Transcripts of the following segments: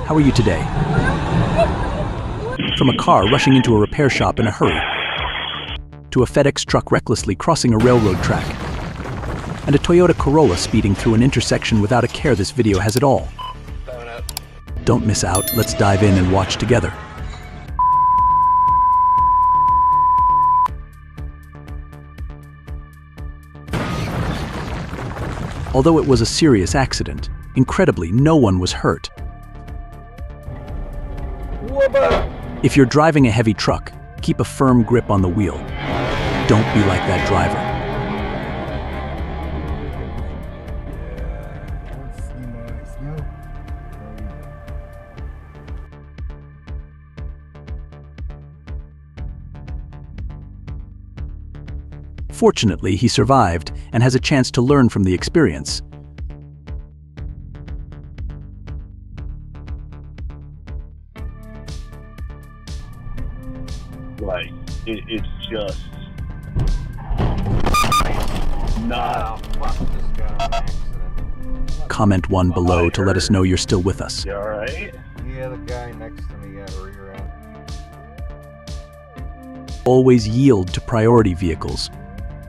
how are you today? From a car rushing into a repair shop in a hurry, to a FedEx truck recklessly crossing a railroad track, and a Toyota Corolla speeding through an intersection without a care, this video has it all. Don't miss out, let's dive in and watch together. Although it was a serious accident, incredibly, no one was hurt. If you're driving a heavy truck, keep a firm grip on the wheel. Don't be like that driver. Fortunately, he survived and has a chance to learn from the experience. Like, it's just not. Comment 1 below to let us know you're still with us. You alright? Yeah, the guy next to me got a rear end. Always yield to priority vehicles.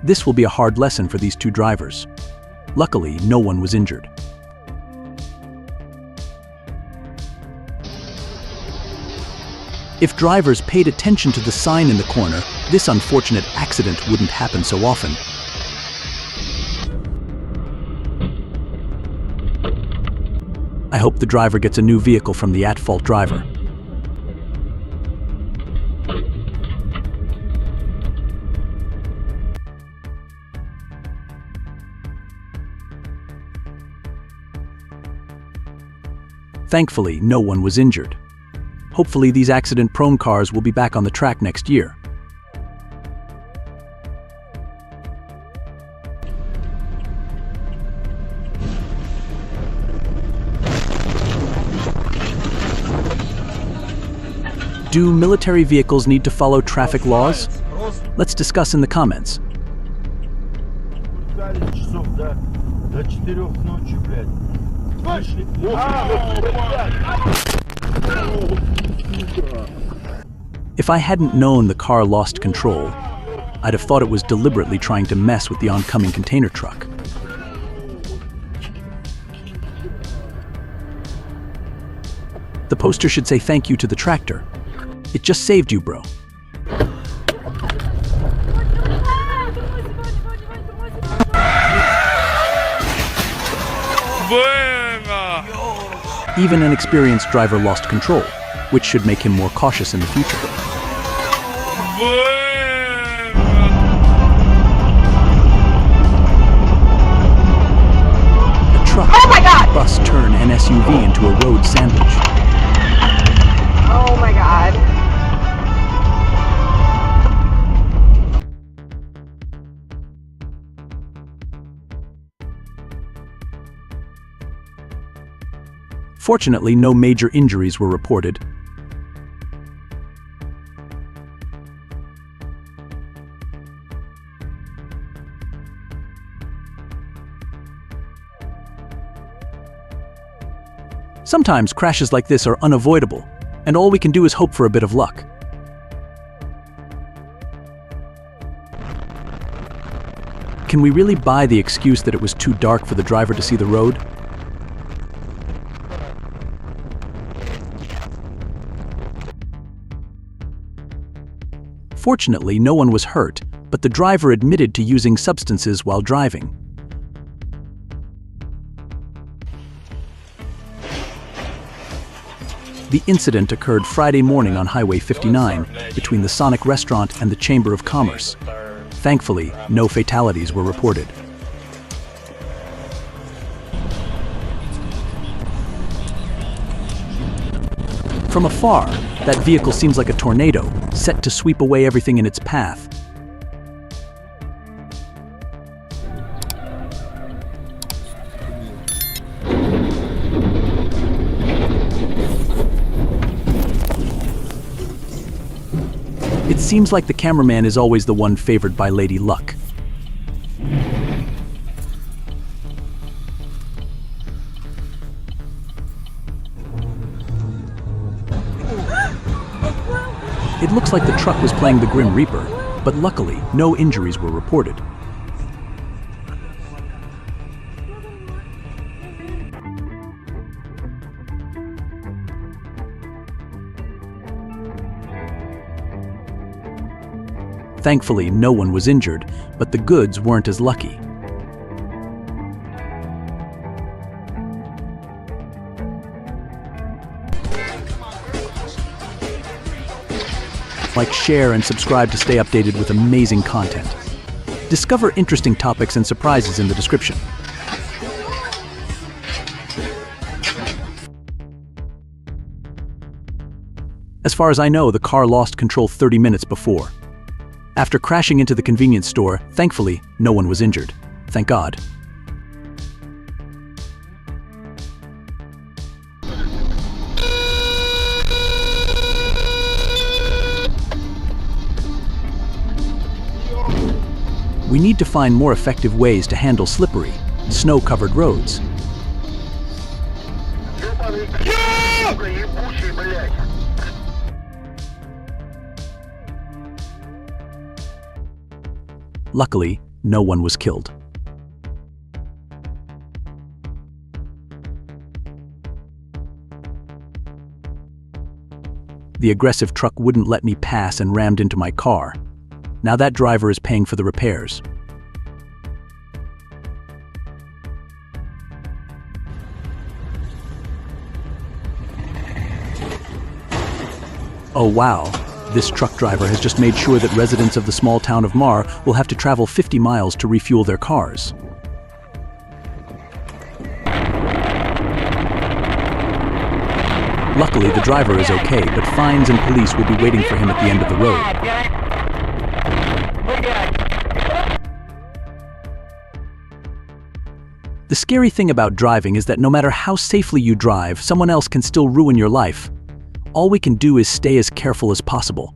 This will be a hard lesson for these two drivers. Luckily, no one was injured. If drivers paid attention to the sign in the corner, this unfortunate accident wouldn't happen so often. I hope the driver gets a new vehicle from the at-fault driver. Thankfully, no one was injured. Hopefully, these accident-prone cars will be back on the track next year. Do military vehicles need to follow traffic laws? Let's discuss in the comments. If I hadn't known the car lost control, I'd have thought it was deliberately trying to mess with the oncoming container truck. The poster should say thank you to the tractor. It just saved you, bro. Even an experienced driver lost control, which should make him more cautious in the future. A truck, bus turn an SUV into a road sandwich. Oh my God. Fortunately, no major injuries were reported. Sometimes crashes like this are unavoidable, and all we can do is hope for a bit of luck. Can we really buy the excuse that it was too dark for the driver to see the road? Fortunately, no one was hurt, but the driver admitted to using substances while driving. The incident occurred Friday morning on Highway 59, between the Sonic Restaurant and the Chamber of Commerce. Thankfully, no fatalities were reported. From afar, that vehicle seems like a tornado, set to sweep away everything in its path. It seems like the cameraman is always the one favored by Lady Luck. It looks like the truck was playing the Grim Reaper, but luckily, no injuries were reported. Thankfully, no one was injured, but the goods weren't as lucky. Like, share, and subscribe to stay updated with amazing content. Discover interesting topics and surprises in the description. As far as I know, the car lost control 30 minutes before. After crashing into the convenience store, thankfully, no one was injured. Thank God. We need to find more effective ways to handle slippery, snow-covered roads. Luckily, no one was killed. The aggressive truck wouldn't let me pass and rammed into my car. Now that driver is paying for the repairs. Oh wow, this truck driver has just made sure that residents of the small town of Mar will have to travel 50 miles to refuel their cars. Luckily, the driver is okay, but fines and police will be waiting for him at the end of the road. The scary thing about driving is that no matter how safely you drive, someone else can still ruin your life. All we can do is stay as careful as possible.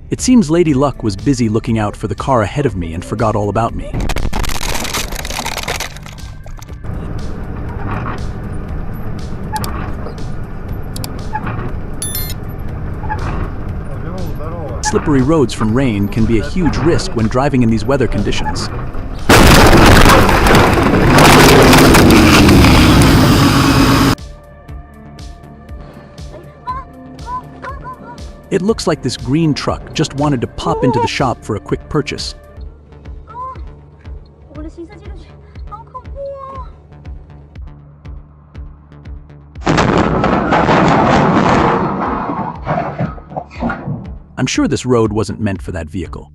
It seems Lady Luck was busy looking out for the car ahead of me and forgot all about me. Slippery roads from rain can be a huge risk when driving in these weather conditions. It looks like this green truck just wanted to pop into the shop for a quick purchase. I'm sure this road wasn't meant for that vehicle.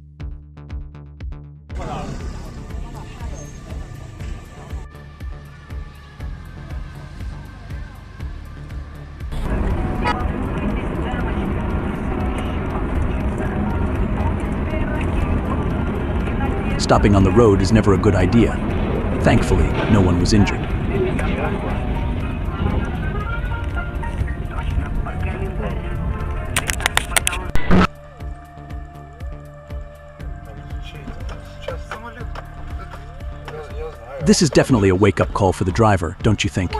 Stopping on the road is never a good idea. Thankfully, no one was injured. This is definitely a wake-up call for the driver, don't you think?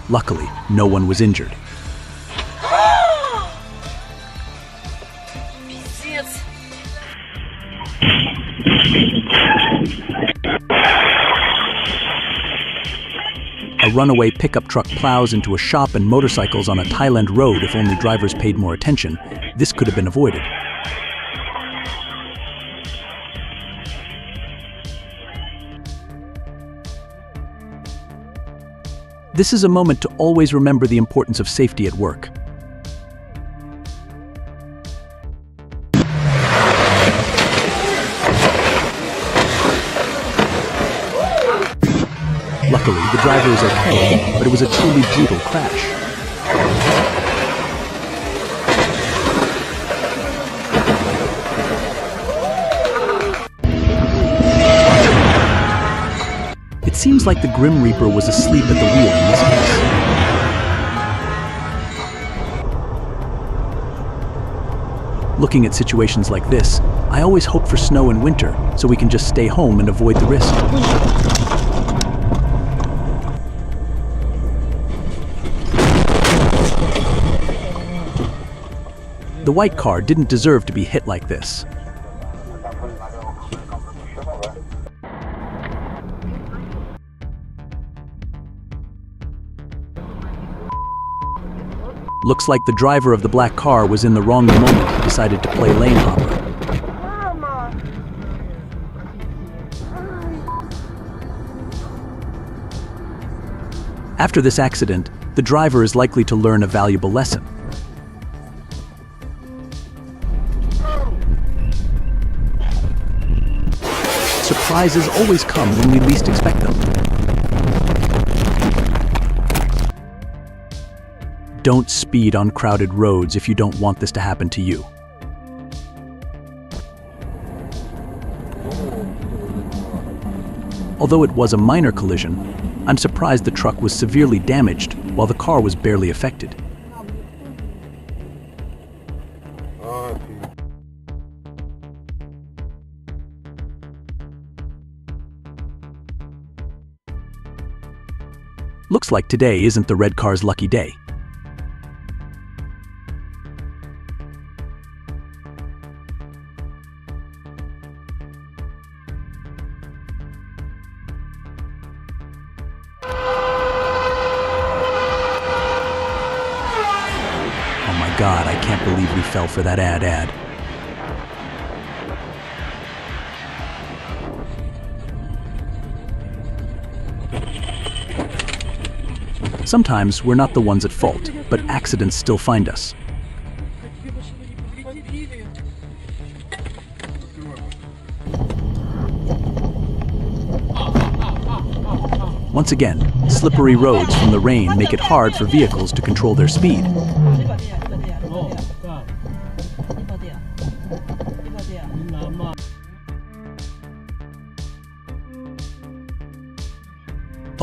Luckily, no one was injured. A runaway pickup truck plows into a shop and motorcycles on a Thailand road. If only drivers paid more attention, this could have been avoided. This is a moment to always remember the importance of safety at work. Luckily, the driver is okay, but it was a truly brutal crash. It seems like the Grim Reaper was asleep at the wheel in this case. Looking at situations like this, I always hope for snow in winter so we can just stay home and avoid the risk. The white car didn't deserve to be hit like this. Looks like the driver of the black car was in the wrong moment and decided to play lane hopper. After this accident, the driver is likely to learn a valuable lesson. Surprises always come when we least expect them. Don't speed on crowded roads if you don't want this to happen to you. Although it was a minor collision, I'm surprised the truck was severely damaged while the car was barely affected. Looks like today isn't the red car's lucky day. Oh my God, I can't believe we fell for that ad. Sometimes we're not the ones at fault, but accidents still find us. Once again, slippery roads from the rain make it hard for vehicles to control their speed.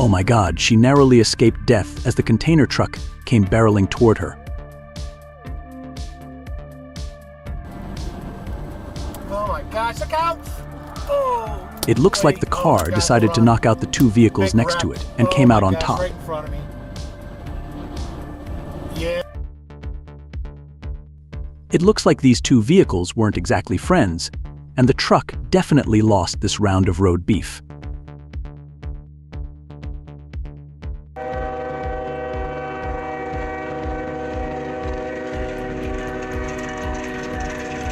Oh my God, she narrowly escaped death as the container truck came barreling toward her. Oh my gosh, look out! Oh! It looks like the car decided to knock out the two vehicles next to it and came out on top. Right in front of me. Yeah. It looks like these two vehicles weren't exactly friends, and the truck definitely lost this round of road beef.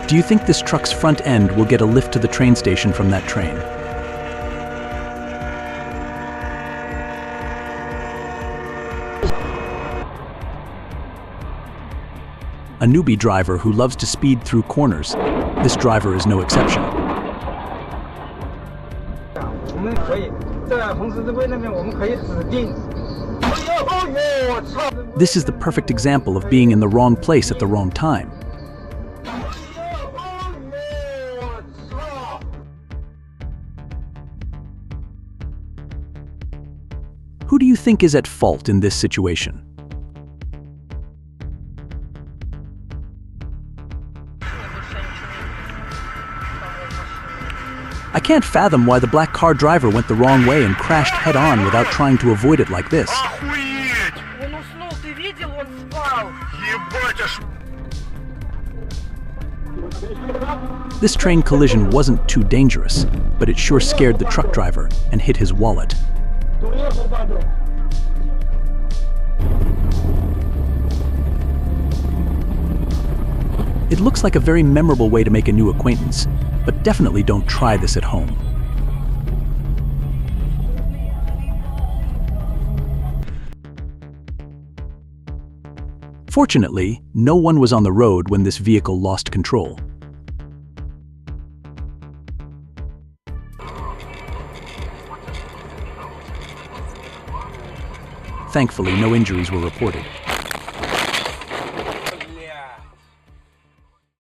Do you think this truck's front end will get a lift to the train station from that train? A newbie driver who loves to speed through corners, this driver is no exception. This is the perfect example of being in the wrong place at the wrong time. Who do you think is at fault in this situation? I can't fathom why the black car driver went the wrong way and crashed head-on without trying to avoid it like this. This train collision wasn't too dangerous, but it sure scared the truck driver and hit his wallet. It looks like a very memorable way to make a new acquaintance, but definitely don't try this at home. Fortunately, no one was on the road when this vehicle lost control. Thankfully, no injuries were reported.